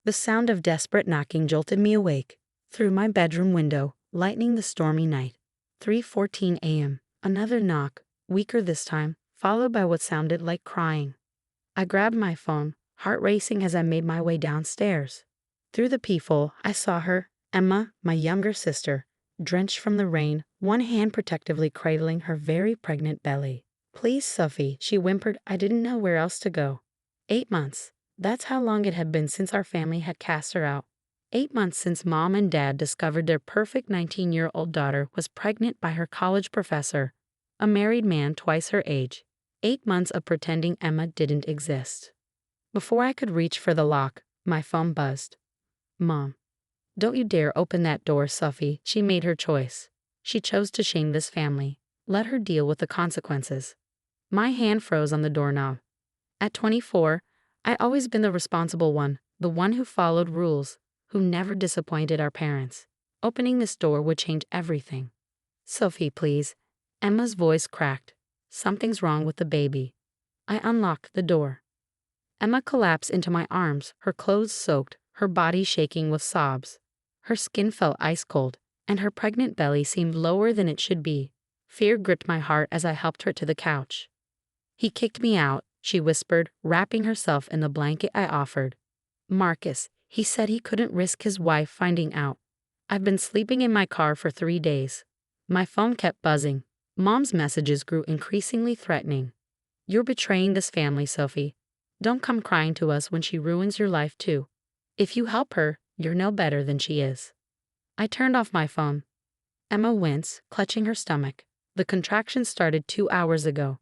The sound of desperate knocking jolted me awake. Through my bedroom window, lightening the stormy night. 3:14 a.m. Another knock, weaker this time, followed by what sounded like crying. I grabbed my phone, heart racing as I made my way downstairs. Through the peephole, I saw her, Emma, my younger sister, drenched from the rain, one hand protectively cradling her very pregnant belly. "Please, Sophie," she whimpered. I didn't know where else to go. 8 months. That's how long it had been since our family had cast her out. 8 months since Mom and Dad discovered their perfect 19-year-old daughter was pregnant by her college professor, a married man twice her age. 8 months of pretending Emma didn't exist. Before I could reach for the lock, my phone buzzed. "Mom. Don't you dare open that door, Sophie." She made her choice. She chose to shame this family. Let her deal with the consequences. My hand froze on the doorknob. At 24, I'd always been the responsible one, the one who followed rules, who never disappointed our parents. Opening this door would change everything. "Sophie, please." Emma's voice cracked. "Something's wrong with the baby." I unlocked the door. Emma collapsed into my arms, her clothes soaked, her body shaking with sobs. Her skin felt ice cold, and her pregnant belly seemed lower than it should be. Fear gripped my heart as I helped her to the couch. "He kicked me out," she whispered, wrapping herself in the blanket I offered. "Marcus, he said he couldn't risk his wife finding out. I've been sleeping in my car for 3 days." My phone kept buzzing. Mom's messages grew increasingly threatening. "You're betraying this family, Sophie. Don't come crying to us when she ruins your life too. If you help her, you're no better than she is." I turned off my phone. Emma winced, clutching her stomach. "The contractions started 2 hours ago.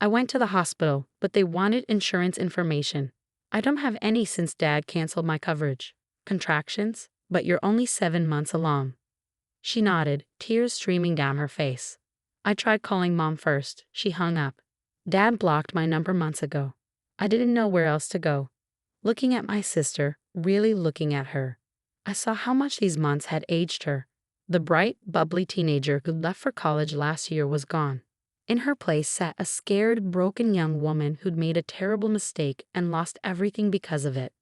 I went to the hospital, but they wanted insurance information. I don't have any since Dad canceled my coverage." "Contractions? But you're only 7 months along." She nodded, tears streaming down her face. "I tried calling Mom first. She hung up. Dad blocked my number months ago. I didn't know where else to go." Looking at my sister, really looking at her, I saw how much these months had aged her. The bright, bubbly teenager who left for college last year was gone. In her place sat a scared, broken young woman who'd made a terrible mistake and lost everything because of it.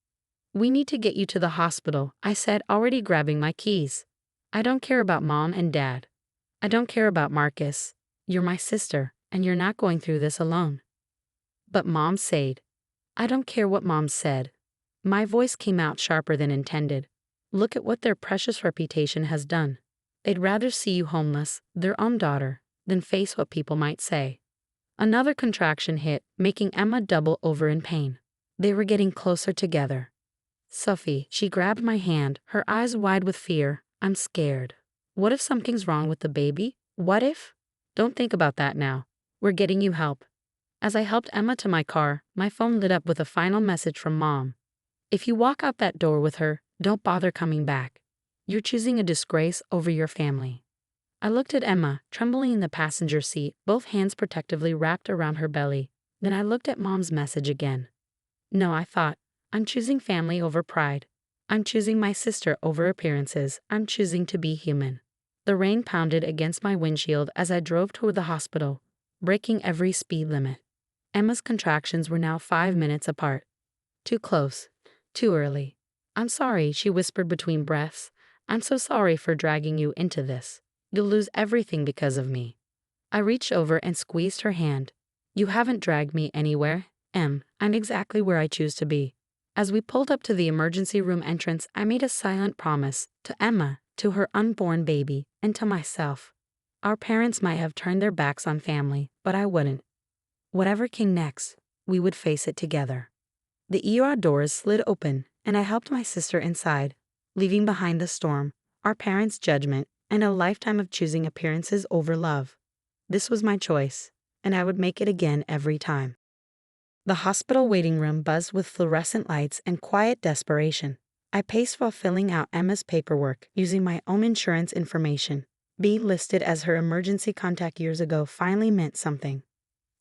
"We need to get you to the hospital," I said, already grabbing my keys. "I don't care about Mom and Dad. I don't care about Marcus. You're my sister, and you're not going through this alone." "But Mom said." "I don't care what Mom said." My voice came out sharper than intended. "Look at what their precious reputation has done. They'd rather see you homeless, their own daughter, than face what people might say." Another contraction hit, making Emma double over in pain. They were getting closer together. "Sophie," she grabbed my hand, her eyes wide with fear. "I'm scared. What if something's wrong with the baby? What if?" "Don't think about that now. We're getting you help." As I helped Emma to my car, my phone lit up with a final message from Mom. "If you walk out that door with her, don't bother coming back. You're choosing a disgrace over your family." I looked at Emma, trembling in the passenger seat, both hands protectively wrapped around her belly. Then I looked at Mom's message again. "No," I thought. "I'm choosing family over pride. I'm choosing my sister over appearances. I'm choosing to be human." The rain pounded against my windshield as I drove toward the hospital, breaking every speed limit. Emma's contractions were now 5 minutes apart. Too close. Too early. "I'm sorry," she whispered between breaths. "I'm so sorry for dragging you into this. You'll lose everything because of me." I reached over and squeezed her hand. "You haven't dragged me anywhere, Em. I'm exactly where I choose to be." As we pulled up to the emergency room entrance, I made a silent promise to Emma, to her unborn baby, and to myself. Our parents might have turned their backs on family, but I wouldn't. Whatever came next, we would face it together. The ER doors slid open, and I helped my sister inside, leaving behind the storm, our parents' judgment, and a lifetime of choosing appearances over love. This was my choice, and I would make it again every time. The hospital waiting room buzzed with fluorescent lights and quiet desperation. I paced while filling out Emma's paperwork, using my own insurance information. Being listed as her emergency contact years ago finally meant something.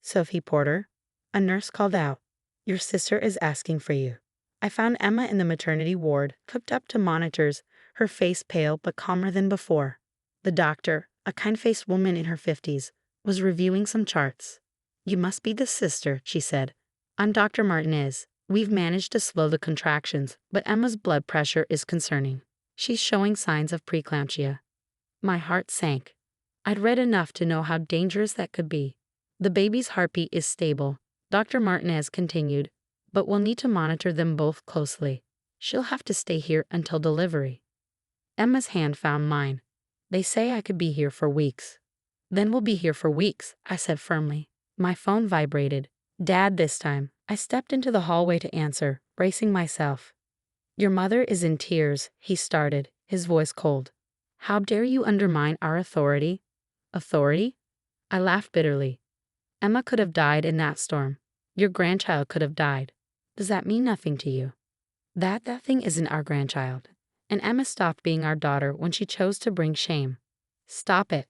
"Sophie Porter," a nurse called out. "Your sister is asking for you." I found Emma in the maternity ward, hooked up to monitors, her face pale but calmer than before. The doctor, a kind-faced woman in her 50s, was reviewing some charts. "You must be the sister," she said. "I'm Dr. Martinez. We've managed to slow the contractions, but Emma's blood pressure is concerning. She's showing signs of preeclampsia. My heart sank. I'd read enough to know how dangerous that could be. The baby's heartbeat is stable, Dr. Martinez continued, but we'll need to monitor them both closely. She'll have to stay here until delivery. Emma's hand found mine. They say I could be here for weeks. Then we'll be here for weeks, I said firmly. My phone vibrated. Dad this time. I stepped into the hallway to answer, bracing myself. Your mother is in tears, he started, his voice cold. How dare you undermine our authority? Authority? I laughed bitterly. Emma could have died in that storm. Your grandchild could have died. Does that mean nothing to you? That thing isn't our grandchild. And Emma stopped being our daughter when she chose to bring shame. Stop it.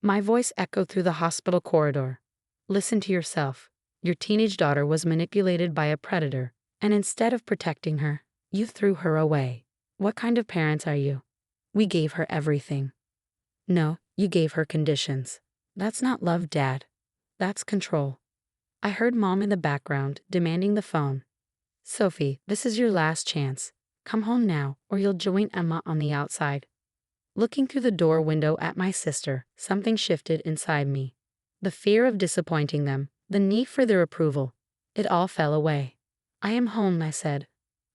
My voice echoed through the hospital corridor. Listen to yourself. Your teenage daughter was manipulated by a predator, and instead of protecting her, you threw her away. What kind of parents are you? We gave her everything. No, you gave her conditions. That's not love, Dad. That's control. I heard Mom in the background, demanding the phone. Sophie, this is your last chance. Come home now, or you'll join Emma on the outside. Looking through the door window at my sister, something shifted inside me. The fear of disappointing them, the need for their approval, it all fell away. I am home, I said.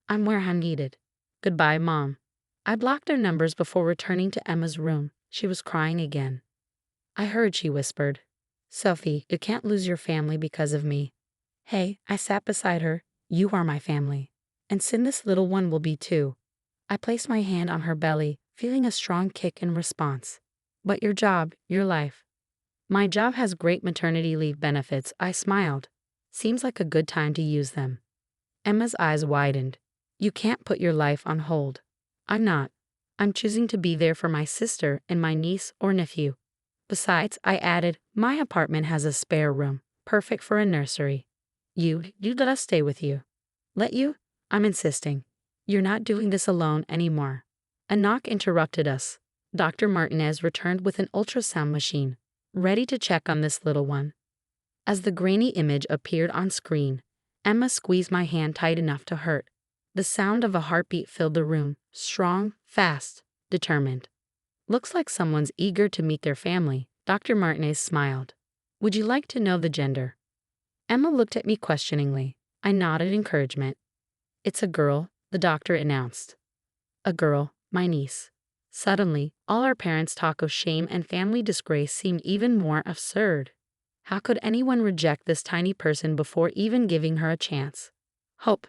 I'm where I'm needed. Goodbye, Mom. I blocked their numbers before returning to Emma's room. She was crying again. I heard she whispered. Sophie, you can't lose your family because of me. Hey, I sat beside her. You are my family. And soon this little one will be too. I placed my hand on her belly, feeling a strong kick in response. But your job, your life. My job has great maternity leave benefits, I smiled. Seems like a good time to use them. Emma's eyes widened. You can't put your life on hold. I'm not. I'm choosing to be there for my sister and my niece or nephew. Besides, I added, my apartment has a spare room, perfect for a nursery. You let us stay with you. Let you? I'm insisting. You're not doing this alone anymore. A knock interrupted us. Dr. Martinez returned with an ultrasound machine, ready to check on this little one. As the grainy image appeared on screen, Emma squeezed my hand tight enough to hurt. The sound of a heartbeat filled the room, strong, fast, determined. Looks like someone's eager to meet their family, Dr. Martinez smiled. Would you like to know the gender? Emma looked at me questioningly. I nodded encouragement. It's a girl, the doctor announced. A girl, my niece. Suddenly, all our parents' talk of shame and family disgrace seemed even more absurd. How could anyone reject this tiny person before even giving her a chance? Hope,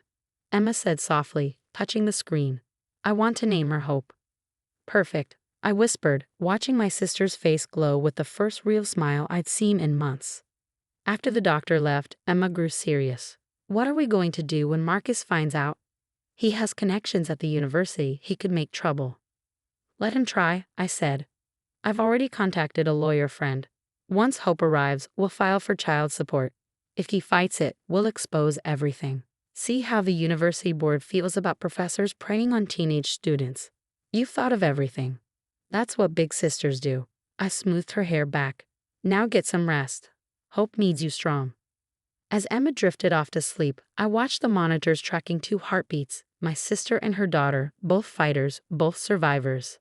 Emma said softly, touching the screen. I want to name her Hope. Perfect, I whispered, watching my sister's face glow with the first real smile I'd seen in months. After the doctor left, Emma grew serious. What are we going to do when Marcus finds out? He has connections at the university, he could make trouble. Let him try, I said. I've already contacted a lawyer friend. Once Hope arrives, we'll file for child support. If he fights it, we'll expose everything. See how the university board feels about professors preying on teenage students. You've thought of everything. That's what big sisters do. I smoothed her hair back. Now get some rest. Hope needs you strong. As Emma drifted off to sleep, I watched the monitors tracking 2 heartbeats, my sister and her daughter, both fighters, both survivors.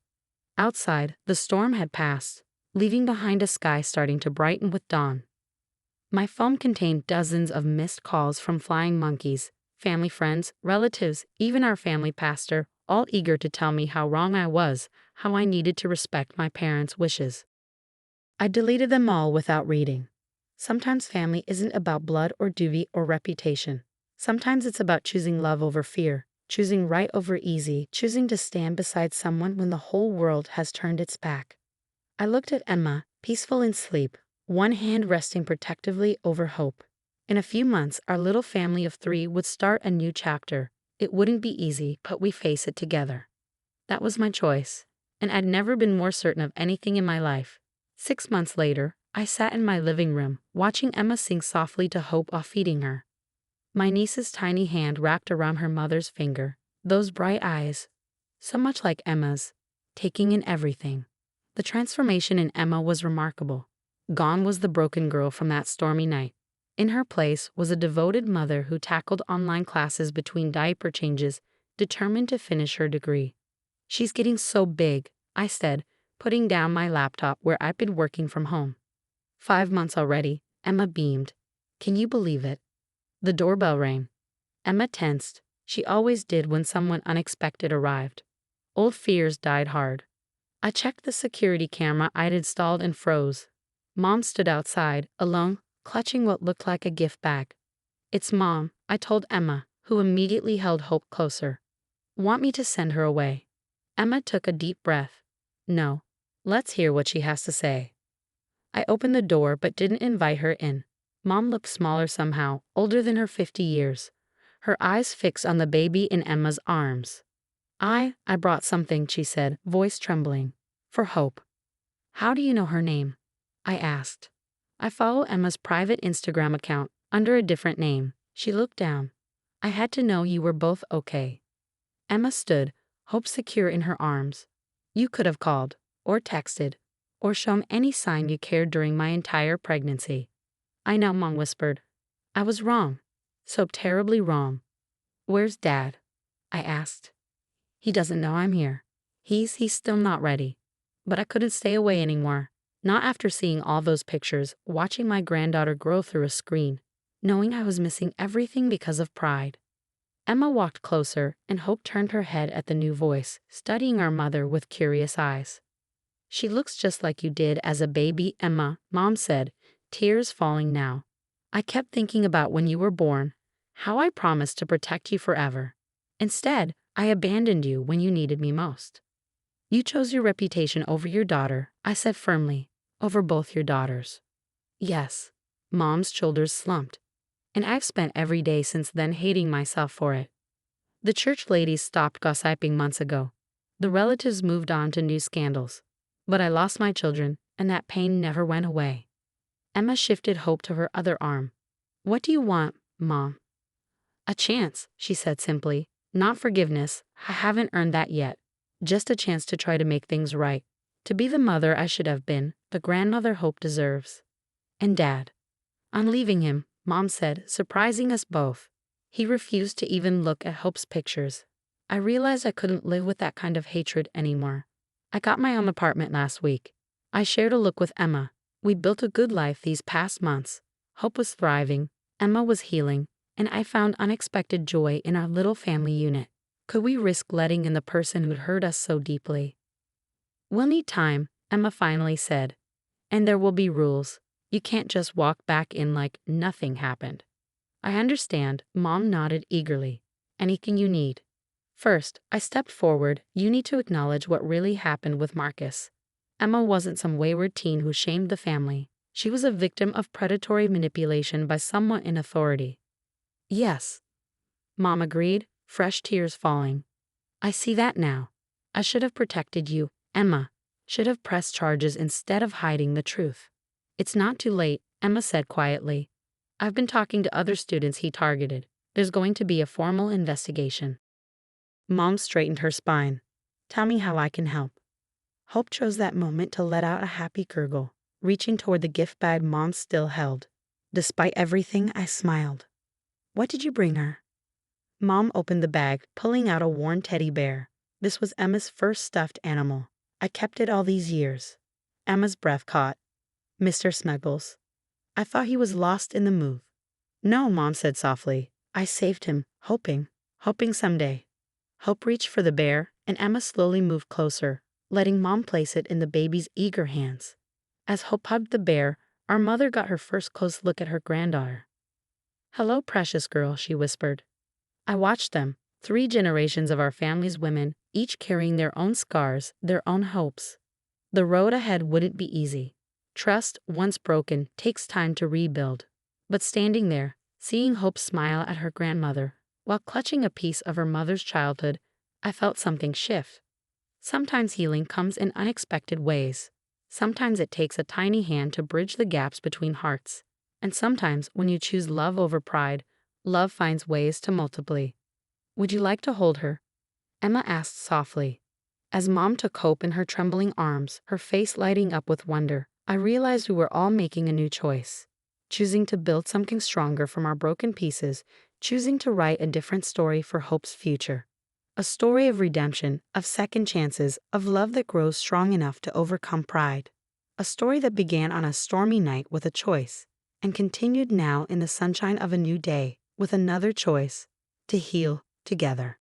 Outside, the storm had passed, leaving behind a sky starting to brighten with dawn. My phone contained dozens of missed calls from flying monkeys, family friends, relatives, even our family pastor, all eager to tell me how wrong I was, how I needed to respect my parents' wishes. I deleted them all without reading. Sometimes family isn't about blood or duty or reputation. Sometimes it's about choosing love over fear, choosing right over easy, choosing to stand beside someone when the whole world has turned its back. I looked at Emma, peaceful in sleep, one hand resting protectively over Hope. In a few months, our little family of 3 would start a new chapter. It wouldn't be easy, but we face it together. That was my choice, and I'd never been more certain of anything in my life. 6 months later, I sat in my living room, watching Emma sing softly to Hope while feeding her. My niece's tiny hand wrapped around her mother's finger, those bright eyes, so much like Emma's, taking in everything. The transformation in Emma was remarkable. Gone was the broken girl from that stormy night. In her place was a devoted mother who tackled online classes between diaper changes, determined to finish her degree. "She's getting so big," I said, putting down my laptop where I'd been working from home. 5 months already, Emma beamed. "Can you believe it?" The doorbell rang. Emma tensed. She always did when someone unexpected arrived. Old fears died hard. I checked the security camera I'd installed and froze. Mom stood outside, alone, clutching what looked like a gift bag. "It's Mom," I told Emma, who immediately held Hope closer. "Want me to send her away?" Emma took a deep breath. "No. Let's hear what she has to say." I opened the door but didn't invite her in. Mom looked smaller somehow, older than her 50 years. Her eyes fixed on the baby in Emma's arms. I brought something," she said, voice trembling. "For Hope." "How do you know her name?" I asked. "I follow Emma's private Instagram account, under a different name." She looked down. "I had to know you were both okay." Emma stood, Hope secure in her arms. "You could have called, or texted, or shown any sign you cared during my entire pregnancy." "I know," Mom whispered. "I was wrong. So terribly wrong." "Where's Dad?" I asked. "He doesn't know I'm here. He's still not ready." But I couldn't stay away anymore. Not after seeing all those pictures, watching my granddaughter grow through a screen, knowing I was missing everything because of pride. Emma walked closer, and Hope turned her head at the new voice, studying our mother with curious eyes. "She looks just like you did as a baby, Emma," Mom said, tears falling now. "I kept thinking about when you were born, how I promised to protect you forever. Instead, I abandoned you when you needed me most." "You chose your reputation over your daughter," I said firmly, "over both your daughters." "Yes." Mom's shoulders slumped. "And I've spent every day since then hating myself for it." The church ladies stopped gossiping months ago. The relatives moved on to new scandals. But I lost my children, and that pain never went away. Emma shifted Hope to her other arm. "What do you want, Mom?" "A chance," she said simply. "Not forgiveness. I haven't earned that yet. Just a chance to try to make things right. To be the mother I should have been, the grandmother Hope deserves." "And Dad?" "I'm leaving him," Mom said, surprising us both. He refused to even look at Hope's pictures. I realized I couldn't live with that kind of hatred anymore. I got my own apartment last week. I shared a look with Emma. We built a good life these past months. Hope was thriving, Emma was healing, and I found unexpected joy in our little family unit. Could we risk letting in the person who'd hurt us so deeply? "We'll need time," Emma finally said. "And there will be rules. You can't just walk back in like nothing happened." "I understand," Mom nodded eagerly. "Anything you need." First, I stepped forward. "You need to acknowledge what really happened with Marcus. Emma wasn't some wayward teen who shamed the family. She was a victim of predatory manipulation by someone in authority." "Yes," Mom agreed, fresh tears falling. "I see that now. I should have protected you, Emma. Should have pressed charges instead of hiding the truth." "It's not too late," Emma said quietly. "I've been talking to other students he targeted. There's going to be a formal investigation." Mom straightened her spine. "Tell me how I can help." Hope chose that moment to let out a happy gurgle, reaching toward the gift bag Mom still held. Despite everything, I smiled. "What did you bring her?" Mom opened the bag, pulling out a worn teddy bear. This was Emma's first stuffed animal. "I kept it all these years." Emma's breath caught. "Mr. Snuggles." "I thought he was lost in the move." "No," Mom said softly. "I saved him, hoping someday." Hope reached for the bear, and Emma slowly moved closer, letting Mom place it in the baby's eager hands. As Hope hugged the bear, our mother got her first close look at her granddaughter. "Hello, precious girl," she whispered. I watched them, 3 generations of our family's women, each carrying their own scars, their own hopes. The road ahead wouldn't be easy. Trust, once broken, takes time to rebuild. But standing there, seeing Hope smile at her grandmother, while clutching a piece of her mother's childhood, I felt something shift. Sometimes healing comes in unexpected ways. Sometimes it takes a tiny hand to bridge the gaps between hearts. And sometimes, when you choose love over pride, love finds ways to multiply. "Would you like to hold her?" Emma asked softly. As Mom took Hope in her trembling arms, her face lighting up with wonder, I realized we were all making a new choice. choosing to build something stronger from our broken pieces, choosing to write a different story for hope's future. A story of redemption, of second chances, of love that grows strong enough to overcome pride. A story that began on a stormy night with a choice, and continued now in the sunshine of a new day with another choice: to heal together.